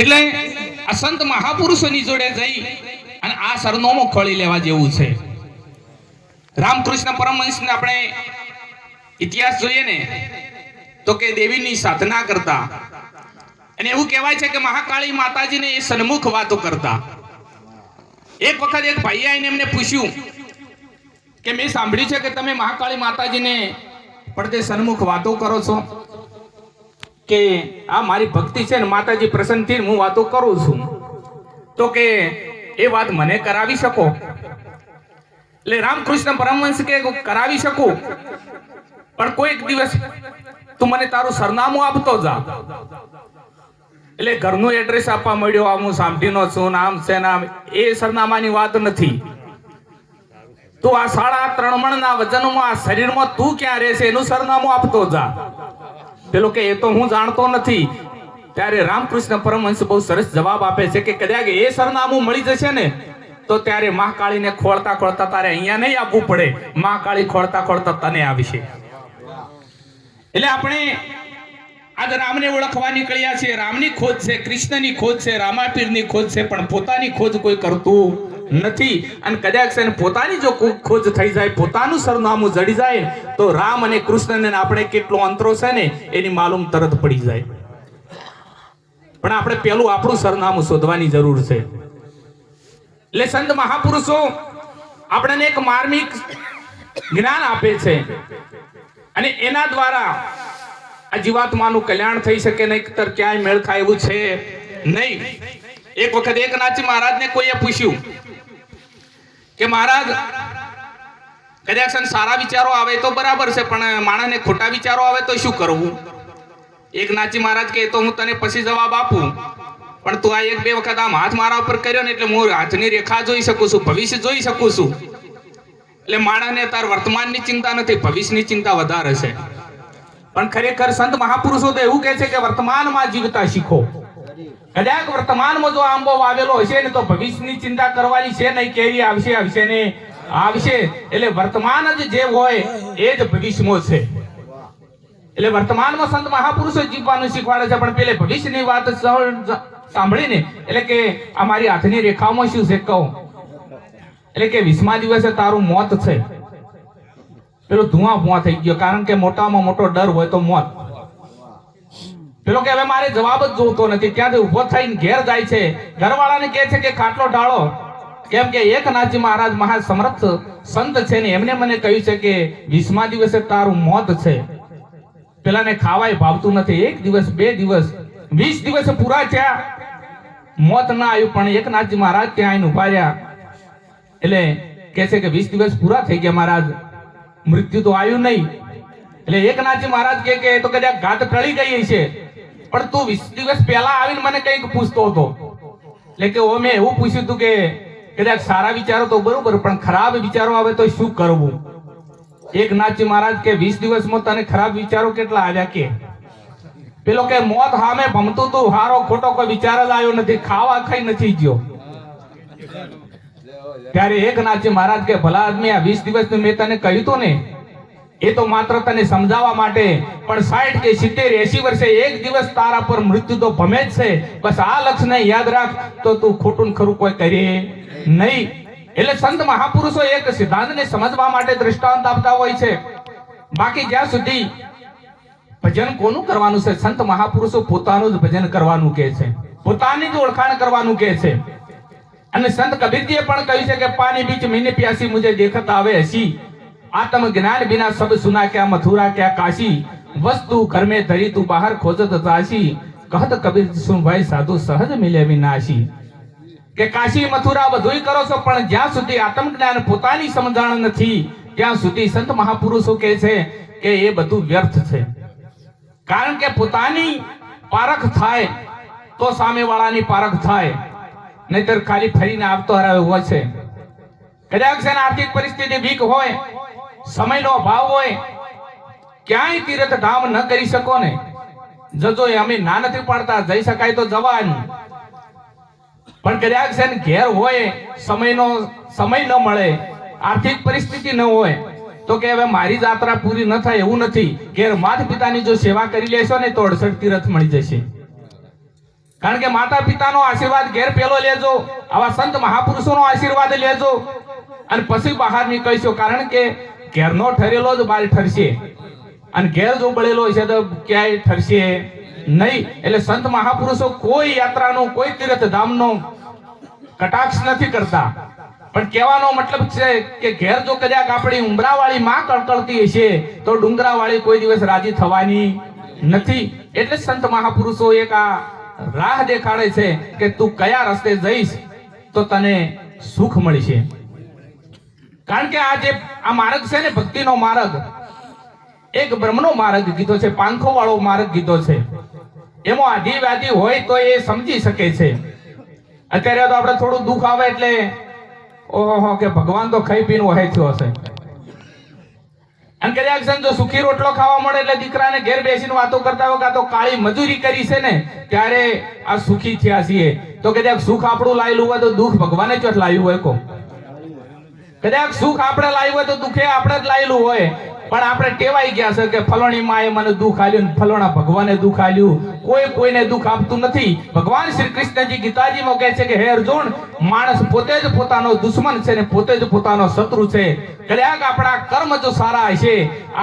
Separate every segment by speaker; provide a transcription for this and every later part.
Speaker 1: એટલે આ સંત મહાપુરુષોની જોડે જઈ અને આ સરનામું ખોળી લેવા જેવું છે. રામકૃષ્ણ પરમહંસને આપણે ઇતિહાસ જોઈએ ને તો કે દેવીની સાધના કરતા, અને એવું કહેવાય છે કે મહાકાળી માતાજીને એ સન્મુખ વાતો કરતા. એક વખત એક ભાઈ આવીને એમને પૂછ્યું કે મેં સાંભળ્યું છે કે તમે મહાકાળી માતાજીને પડદે સન્મુખ વાતો કરો છો, કે આ મારી ભક્તિ છે ને માતાજી પ્રસન્ન થઈને હું વાતો કરું છું, તો કે એ વાત મને કરાવી શકો? એટલે રામકૃષ્ણ પરમહંસ કે કરાવી શકું, પણ કોઈક દિવસ તું મને તારું સરનામું આપતો જા. એટલે ઘરનું એડ્રેસ આપવા મળ્યો, આ હું સામઢીનો છું, આમ છે નામ, એ સરનામાની વાત નથી. તું આ 3.5 મણના વજનમાં આ શરીરમાં તું ક્યાં રહેશે એનું સરનામું આપતો જા. પેલો કે એ તો હું જાણતો નથી. ત્યારે રામકૃષ્ણ પરમહંસ બહુ સરસ જવાબ આપે છે કે કદાચ એ સરનામું મળી જશે ને તો ત્યારે મહાકાળીને ખોળતા ખોળતા તારે અહીંયા નહીં આવવું પડે, મહાકાળી ખોળતા ખોળતા તને આવશે. એટલે આપણે આજ રામને ઓળખવા નીકળ્યા છે. રામની ખોજ છે, કૃષ્ણની ખોજ છે, રામાપીરની ખોજ છે, પણ પોતાની ખોજ કોઈ કરતું નથી. અને કદાચ પોતાની જો ખોજ થઈ જાય, પોતાનું સરનામું જડી જાય તો રામ અને કૃષ્ણને આપણે કેટલો અંતરો છે ને એની માલુમ તરત પડી જાય. પણ આપણે પેલું આપણું સરનામું શોધવાની જરૂર છે. એટલે સંત મહાપુરુષો આપણને એક માર્મિક જ્ઞાન આપે છે, અને એના દ્વારા આ જીવાત્માનું કલ્યાણ થઈ શકે, નહીંતર ક્યાંય મેળ ખાય એવું છે નહીં. એક વખત એકનાથજી મહારાજને કોઈએ પૂછ્યું કે મહારાજ કદાચ સારા વિચારો આવે તો બરાબર છે, પણ માણસને ખોટા વિચારો આવે તો શું કરવું? એકનાથજી મહારાજ કે તો હું તને પછી જવાબ આપું, પણ તું આ 1-2 વખત આમ હાથ મારા ઉપર કર્યો ને એટલે હું હાથની રેખા જોઈ શકું છું, ભવિષ્ય જોઈ શકું છું. એટલે માણસને તાર વર્તમાનની ચિંતા નથી, ભવિષ્યની ચિંતા વધારે છે. પણ ખરેખર સંત મહાપુરુષો તો એવું કહે છે કે વર્તમાનમાં જીવતા શીખો. કદાચ વર્તમાનમાં જો આંબો વાવેલો હશે ને તો ભવિષ્યની ચિંતા કરવાની છે નહીં, કેવી આવશે આવશે ને આવશે. એટલે વર્તમાન જ જે હોય એ જ ભવિષ્યમાં છે. એટલે વર્તમાનમાં સંત મહાપુરુષો જીવવાનું શીખવાડે છે, પણ પેલે ભવિષ્યની વાત સાંભળીને એટલે કે આ મારી હાથની રેખામાં શું છે કહું, એટલે કે 20મા દિવસે તારું મોત છે. પેલો ધુઆ થઈ ગયો, કારણ કે મોટામાં મોટો ડર હોય તો મોત. પેલો કે હવે મારે જવાબ જ જોતો નથી, ત્યાંથી ઉભો થઈને ઘેર જાય છે. ઘરવાળાને કહે છે કે ખાટલો ઢાળો, કેમ કે એકનાથજી મહારાજ મહાસમર્થ સંત છે ને એમને મને કહ્યું છે કે 20મા દિવસે તારું મોત છે. પેલાને ખાવાય ભાવતું નથી. 1 દિવસ 2 દિવસ 20 દિવસ પૂરા થયા, મોત ના આવ્યું, પણ એકનાથજી મહારાજ ત્યાં આવીને ઉભા રહ્યા. એટલે કહે છે કે 20 દિવસ પૂરા થઈ ગયા મહારાજ, મૃત્યુ તો આવ્યું નહીં. એટલે એકનાથજી મહારાજ કે તો કદાચ ઘાત ટળી ગઈ છે, પણ તું 20 દિવસ પહેલા આવીને મને કંઈક પૂછતો હતો. એટલે કે મેં એવું પૂછ્યું હતું કે કદાચ સારા વિચારો તો બરોબર, પણ ખરાબ વિચારો આવે તો શું કરવું? એકનાથજી મહારાજ કે 20 દિવસમાં તને ખરાબ વિચારો કેટલા આવ્યા? કે પેલો કે મોત સામે ભમતું તું, હારો ખોટો કોઈ વિચાર જ આવ્યો નથી, ખાવા ખાઈ નથી ગયો. ત્યારે એકનાથજી મહારાજ કે ભલા આદમી, આ 20 દિવસનું મેં તને કહ્યું હતું ને એ તો માત્ર તને સમજાવવા માટે, પણ 60 કે 70 80 વર્ષે એક દિવસ તારા પર મૃત્યુ તો ભમે જ છે. બસ આ લક્ષ્યને યાદ રાખ તો તું ખોટું ખરું કોઈ કરે નહીં. એટલે સંત મહાપુરુષો એક સિદ્ધાંતને સમજવા માટે દ્રષ્ટાંત આપતા હોય છે. બાકી જ્યાં સુધી ભજન કોનું કરવાનું છે, સંત મહાપુરુષો પોતાનું જ ભજન કરવાનું કહે છે, પોતાની જ ઓળખાણ કરવાનું કહે છે. અને સંત કબીરજીએ પણ કહ્યું છે કે પાણી બીચ મીને પ્યાસી મુझे देखत આવે હસી, आत्म ज्ञान बिना सब सुना क्या मथुरा क्या काशी, वस्तु घर में धरी तू बाहर खोजत जासी, कहत कबीर सुन भाई साधु सहज मिले विनाशी. કે કાશી મથુરા બધુંય કરો છો, પણ જ્યાં સુધી આત્મજ્ઞાન પોતાની સમજણ નથી ત્યાં સુધી સંત મહાપુરુષો કહે છે કે એ બધું વ્યર્થ છે. કારણ કે પોતાની પારખ થાય તો સામેવાળાની પારખ થાય, નહીતર ખાલી ફરીને આવતો હરાવે હોય છે. કદાચ આર્થિક પરિસ્થિતિ વીક હોય, સમયનો અભાવ હોય, ક્યાંય તીર્થ ધામ ન કરી શકો ને, જજો અમે ના નથી પાડતા, જઈ શકાય તો જવાનું. પણ કદાચ ઘેર હોય, સમય ન મળે, આર્થિક પરિસ્થિતિ ન હોય તો કે હવે મારી જાત્રા પૂરી ન થાય એવું નથી. ઘેર માતા પિતાની જો સેવા કરી લેશો ને તો 68 તીર્થ મળી જશે. કારણ કે માતા પિતાનો આશીર્વાદ ઘેર પેલો લેજો, આવા સંત મહાપુરુષોનો આશીર્વાદ લેજો અને પછી બહાર નીકળશો. કારણ કે ઘેરનો ઠરેલો જ બહાર ઠરશે અને ઘેર જો બળેલો છે તો ક્યાંય ઠરશે નહીં. એટલે સંત મહાપુરુષો કોઈ યાત્રાનો, કોઈ તીર્થધામનો કટાક્ષ નથી કરતા, પણ કહેવાનો મતલબ છે કે ઘેર જો કદાચ આપણી ઉંબરાવાળી માં કળકળતી હશે તો ડુંગરાવાળી કોઈ દિવસ રાજી થવાની નથી. એટલે સંત મહાપુરુષો એક આ રાહ દેખાડે છે કે તું કયા રસ્તે જઈશ તો તને સુખ મળશે. કારણ કે આ માર્ગ છે ને, ભક્તિનો માર્ગ, એક બ્રહ્મનો માર્ગ કીધો છે, પાંખો વાળો માર્ગ કીધો છે. એમાં આધિ વ્યાધિ હોય તો એ સમજી શકે છે. અત્યારે તો આપણે થોડું દુઃખ આવે એટલે ઓહો કે ભગવાન તો ખાઈ પીને વહે થયો હશે. અને કદાચ જો સુખી રોટલો ખાવા મળે એટલે દીકરાને ઘેર બેસીને વાતો કરતા હોય કે તો કાળી મજૂરી કરી છે ને ત્યારે આ સુખી થયા છીએ. તો કદાચ સુખ આપણું લાયેલું હોય તો દુઃખ ભગવાને જ લાવ્યું હોય. કો કદાચ સુખ આપણે લાવ્યું હોય તો દુઃખે આપણે જ લાયેલું હોય, પણ આપણે ટેવાઈ ગયા છે કે ફલોણી માએ મને દુઃખ આલ્યું, ફલોણા ભગવાને દુઃખ આલ્યું. કોઈ કોઈને દુઃખ આપતું નથી. ભગવાન શ્રી કૃષ્ણજી ગીતાજીમાં કહે છે કે હે અર્જુન, માણસ પોતે જ પોતાનો દુશ્મન છે ને પોતે જ પોતાનો શત્રુ છે. કદાચ આપણા કર્મ જો સારા હશે,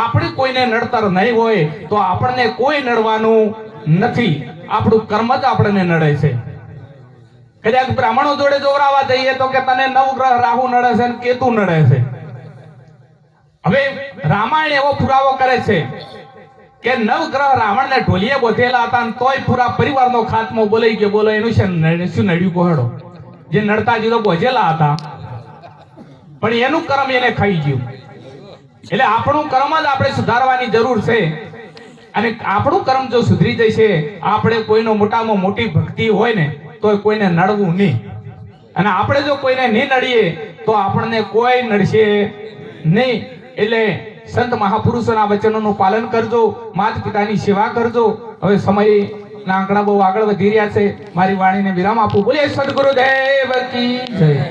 Speaker 1: આપણે કોઈને નડતર નહીં હોય તો આપણને કોઈ નડવાનું નથી. આપણું કર્મ જ આપણને નડે છે. કદાચ બ્રાહ્મણો જોડે જોરાવા જઈએ તો કે તને નવગ્રહ રાહુ નડે છે ને કેતુ નડે છે. હવે રામાયણ એવો પુરાવો કરે છે કે નવગ્રહ રાવણને ઢોલીએ બોધેલા હતા અને તોય પૂરા પરિવારનો ખાત્મો બોલાઈ ગયો. બોલો એનું શું નડ્યું કોહડો? જે નડતાજી તો બોધેલા હતા પણ એનું કર્મ એને ખાઈ ગયું. એટલે આપણું કર્મ જ આપણે સુધારવાની જરૂર છે. અને આપણું કર્મ જો સુધરી જશે, આપણે કોઈનો મોટામાં મોટી ભક્તિ હોય ને તો કોઈને નડવું નહીં. અને આપણે જો કોઈને નહીં નડીએ તો આપણને કોઈ નડશે નહીં. એટલે સંત મહાપુરુષોના વચનોનું પાલન કરજો, માતા પિતાની સેવા કરજો. હવે સમયના આંકડા બહુ આગળ વધી રહ્યા છે. મારી વાણીને વિરામ આપું. બોલીએ સદગુરુદેવ કી જય.